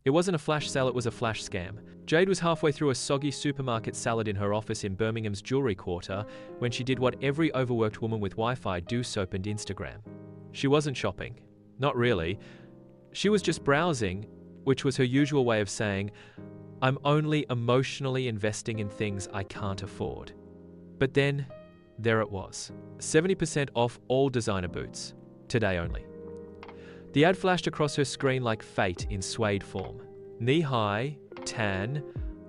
It wasn't a flash sale, it was a flash scam. Jade was halfway through a soggy supermarket salad in her office in Birmingham's jewelry quarter when she did what every overworked woman with Wi-Fi do: opened Instagram. She wasn't shopping. Not really. She was just browsing, which was her usual way of saying, "I'm only emotionally investing in things I can't afford." But then, there it was. 70% off all designer boots. Today only. The ad flashed across her screen like fate in suede form. Knee-high, tan,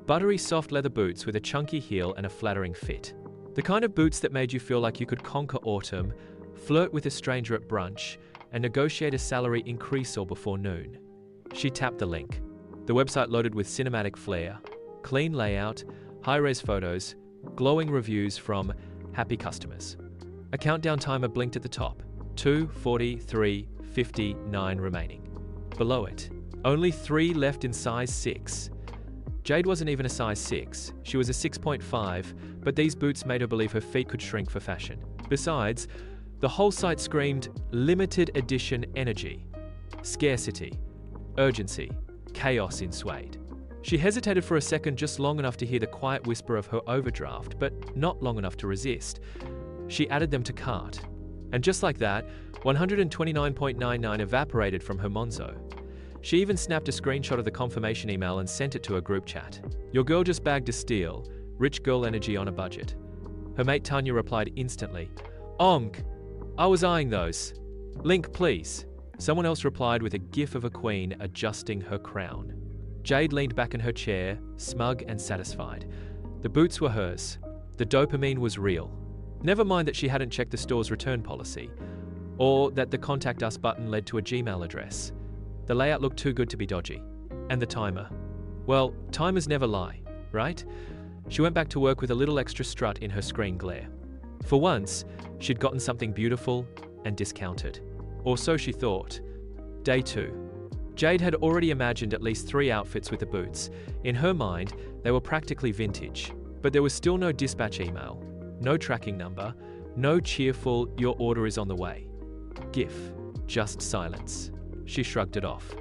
buttery soft leather boots with a chunky heel and a flattering fit. The kind of boots that made you feel like you could conquer autumn, flirt with a stranger at brunch, and negotiate a salary increase before noon. She tapped the link. The website loaded with cinematic flair, clean layout, high-res photos, glowing reviews from happy customers. A countdown timer blinked at the top. 2, 43, 59 remaining. Below it, only 3 left in size 6. Jade wasn't even a size 6. She was a 6.5, but these boots made her believe her feet could shrink for fashion. Besides, the whole site screamed limited edition energy, scarcity, urgency, chaos in suede. She hesitated for a second, just long enough to hear the quiet whisper of her overdraft, but not long enough to resist. She added them to cart. And just like that, 129.99 evaporated from her Monzo. She even snapped a screenshot of the confirmation email and sent it to a group chat. "Your girl just bagged a steal. Rich girl energy on a budget." Her mate Tanya replied instantly, "Onk, I was eyeing those. Link, please." Someone else replied with a gif of a queen adjusting her crown. Jade leaned back in her chair, smug and satisfied. The boots were hers. The dopamine was real. Never mind that she hadn't checked the store's return policy, or that the Contact Us button led to a Gmail address. The layout looked too good to be dodgy. And the timer. Well, timers never lie, right? She went back to work with a little extra strut in her screen glare. For once, she'd gotten something beautiful and discounted. Or so she thought. Day 2. Jade had already imagined at least 3 outfits with the boots. In her mind, they were practically vintage. But there was still no dispatch email, no tracking number, no cheerful "your order is on the way" gif, just silence. She shrugged it off.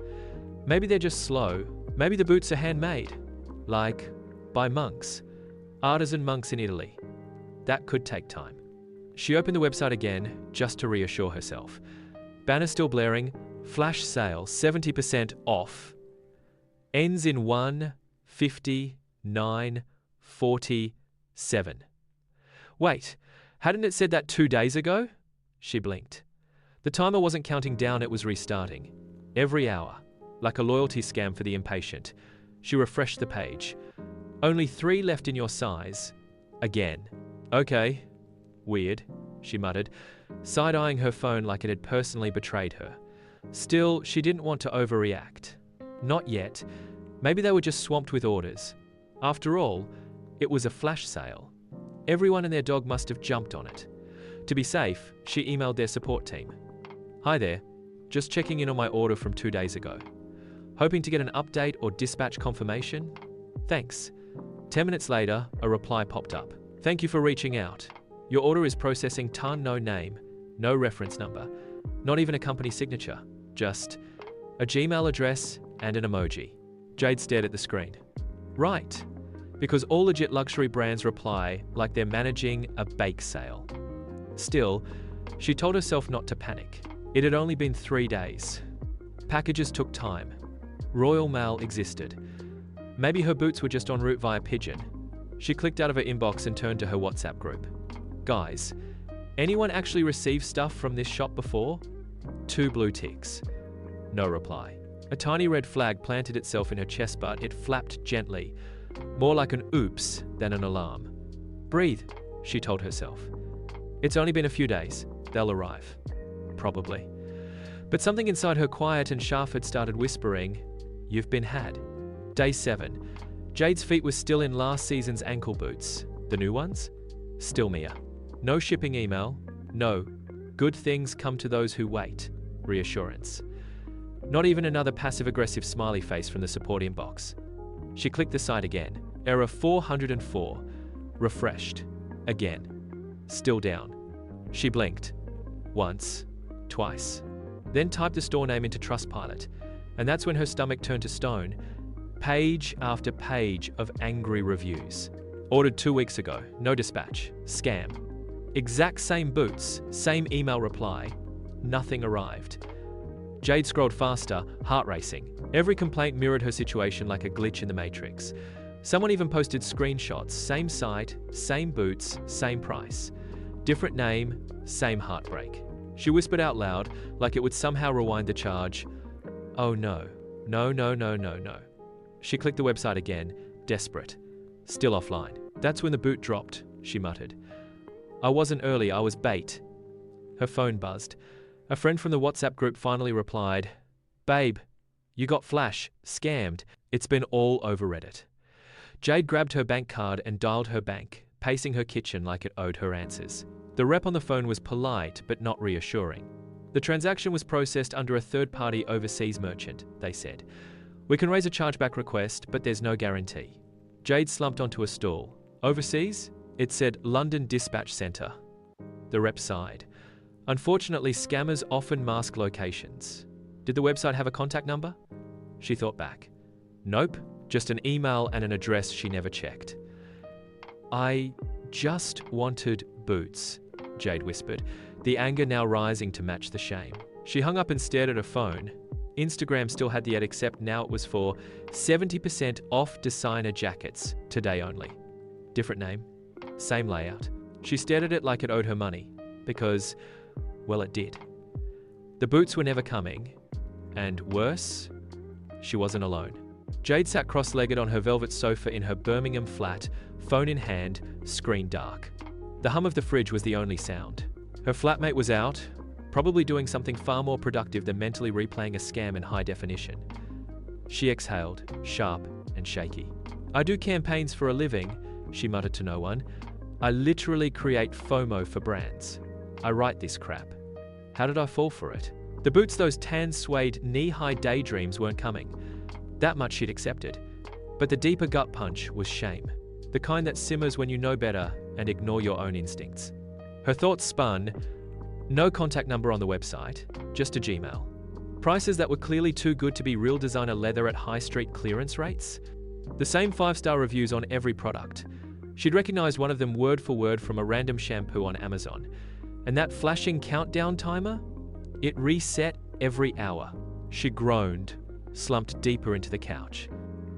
Maybe they're just slow. Maybe the boots are handmade. Like, by monks. Artisan monks in Italy. That could take time. She opened the website again, just to reassure herself. Banner still blaring. Flash sale, 70% off. Ends in 1, 50, 9, 47. Wait, hadn't it said that 2 days ago? She blinked. The timer wasn't counting down, it was restarting. Every hour, like a loyalty scam for the impatient. She refreshed the page. Only 3 left in your size. Again. Okay. Weird, she muttered, side-eyeing her phone like it had personally betrayed her. Still, she didn't want to overreact. Not yet. Maybe they were just swamped with orders. After all, it was a flash sale. Everyone and their dog must have jumped on it. To be safe, she emailed their support team. "Hi there. Just checking in on my order from 2 days ago. Hoping to get an update or dispatch confirmation? Thanks." 10 minutes later, a reply popped up. "Thank you for reaching out. Your order is processing. No name, no reference number, not even a company signature. Just a Gmail address and an emoji." Jade stared at the screen. Right. Because all legit luxury brands reply like they're managing a bake sale. Still, she told herself not to panic. It had only been 3 days. Packages took time. Royal Mail existed. Maybe her boots were just en route via pigeon. She clicked out of her inbox and turned to her WhatsApp group. "Guys, anyone actually received stuff from this shop before?" 2 blue ticks. No reply. A tiny red flag planted itself in her chest, but it flapped gently, more like an oops than an alarm. "Breathe," she told herself. "It's only been a few days. They'll arrive." Probably. But something inside her, quiet and sharp, had started whispering, "You've been had." Day 7. Jade's feet were still in last season's ankle boots. The new ones? Still Mia. No shipping email. No "good things come to those who wait" reassurance. Not even another passive-aggressive smiley face from the support inbox. She clicked the site again. Error 404. Refreshed. Again. Still down. She blinked. Once. Twice. Then typed the store name into Trustpilot. And that's when her stomach turned to stone. Page after page of angry reviews. Ordered 2 weeks ago, no dispatch, scam. Exact same boots, same email reply, nothing arrived. Jade scrolled faster, heart racing. Every complaint mirrored her situation like a glitch in the Matrix. Someone even posted screenshots, same site, same boots, same price. Different name, same heartbreak. She whispered out loud, like it would somehow rewind the charge. Oh no, no, no, no, no, no. She clicked the website again, desperate. Still offline. That's when the boot dropped, she muttered. I wasn't early, I was bait. Her phone buzzed. A friend from the WhatsApp group finally replied, Babe, you got flash, scammed. It's been all over Reddit. Jade grabbed her bank card and dialed her bank, pacing her kitchen like it owed her answers. The rep on the phone was polite but not reassuring. The transaction was processed under a third-party overseas merchant, they said. We can raise a chargeback request, but there's no guarantee. Jade slumped onto a stool. Overseas? It said London Dispatch Centre. The rep sighed. Unfortunately, scammers often mask locations. Did the website have a contact number? She thought back. Nope, just an email and an address she never checked. I just wanted boots, Jade whispered, the anger now rising to match the shame. She hung up and stared at her phone. Instagram still had the ad, except now it was for 70% off designer jackets, today only. Different name, same layout. She stared at it like it owed her money, because, well, it did. The boots were never coming, and worse, she wasn't alone. Jade sat cross-legged on her velvet sofa in her Birmingham flat, phone in hand, screen dark. The hum of the fridge was the only sound. Her flatmate was out, probably doing something far more productive than mentally replaying a scam in high definition. She exhaled, sharp and shaky. I do campaigns for a living, she muttered to no one. I literally create FOMO for brands. I write this crap. How did I fall for it? The boots, those tan suede knee-high daydreams, weren't coming. That much she'd accepted. But the deeper gut punch was shame. The kind that simmers when you know better and ignore your own instincts. Her thoughts spun. No contact number on the website, just a Gmail. Prices that were clearly too good to be real, designer leather at high street clearance rates. The same 5-star reviews on every product. She'd recognized one of them word for word from a random shampoo on Amazon. And that flashing countdown timer? It reset every hour. She groaned, slumped deeper into the couch.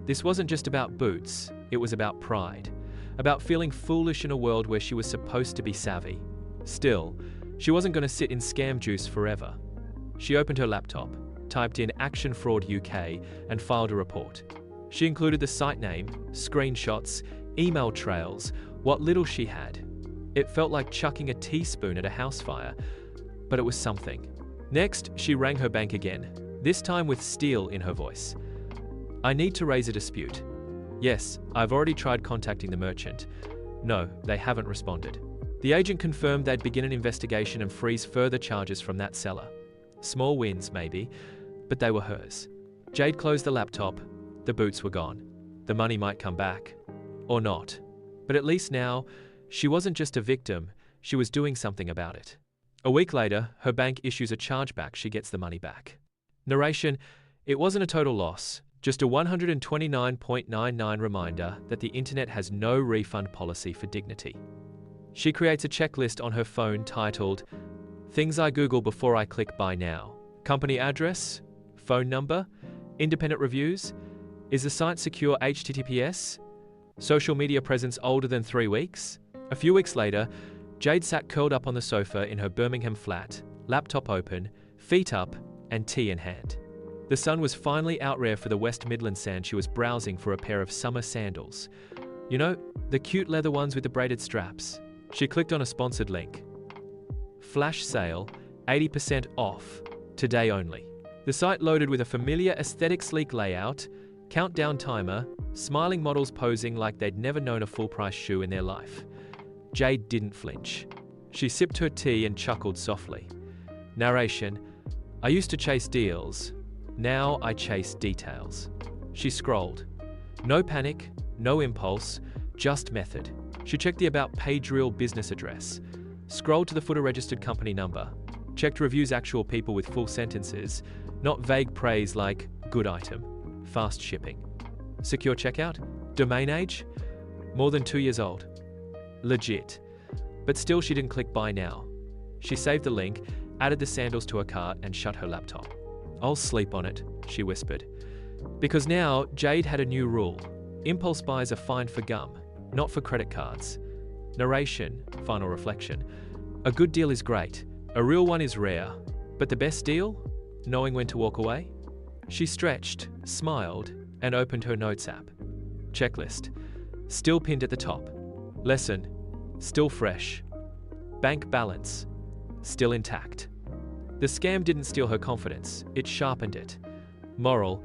This wasn't just about boots, it was about pride. About feeling foolish in a world where she was supposed to be savvy. Still, she wasn't going to sit in scam juice forever. She opened her laptop, typed in Action Fraud UK, and filed a report. She included the site name, screenshots, email trails, what little she had. It felt like chucking a teaspoon at a house fire, but it was something. Next, she rang her bank again, this time with steel in her voice. I need to raise a dispute. Yes, I've already tried contacting the merchant. No, they haven't responded. The agent confirmed they'd begin an investigation and freeze further charges from that seller. Small wins, maybe, but they were hers. Jade closed the laptop. The boots were gone. The money might come back. Or not. But at least now, she wasn't just a victim, she was doing something about it. A week later, her bank issues a chargeback. She gets the money back. Narration: it wasn't a total loss, just a 129.99 reminder that the internet has no refund policy for dignity. She creates a checklist on her phone titled, Things I Google before I click Buy Now. Company address, phone number, independent reviews, is the site secure HTTPS, social media presence older than 3 weeks. A few weeks later, Jade sat curled up on the sofa in her Birmingham flat, laptop open, feet up, and tea in hand. The sun was finally out rare for the West Midlands sand. She was browsing for a pair of summer sandals. You know, the cute leather ones with the braided straps. She clicked on a sponsored link. Flash sale, 80% off, today only. The site loaded with a familiar aesthetic sleek layout, countdown timer, smiling models posing like they'd never known a full-price shoe in their life. Jade didn't flinch. She sipped her tea and chuckled softly. Narration: I used to chase deals. Now I chase details. She scrolled. No panic, no impulse, just method. She checked the About page, real business address. Scrolled to the footer, registered company number. Checked reviews, actual people with full sentences, not vague praise like Good item. Fast shipping. Secure checkout. Domain age? More than 2 years old. Legit. But still she didn't click buy now. She saved the link, added the sandals to her cart, and shut her laptop. I'll sleep on it, she whispered. Because now, Jade had a new rule. Impulse buys are fine for gum, not for credit cards. Narration, final reflection. A good deal is great. A real one is rare. But the best deal? Knowing when to walk away? She stretched, smiled, and opened her notes app. Checklist. Still pinned at the top. Lesson. Still fresh. Bank balance. Still intact. The scam didn't steal her confidence, it sharpened it. Moral.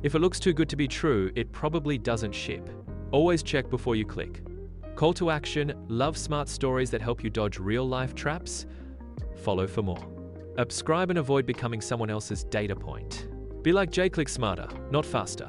If it looks too good to be true, it probably doesn't ship. Always check before you click. Call to action. Love smart stories that help you dodge real-life traps? Follow for more. Subscribe and avoid becoming someone else's data point. Be like Jade, click smarter, not faster.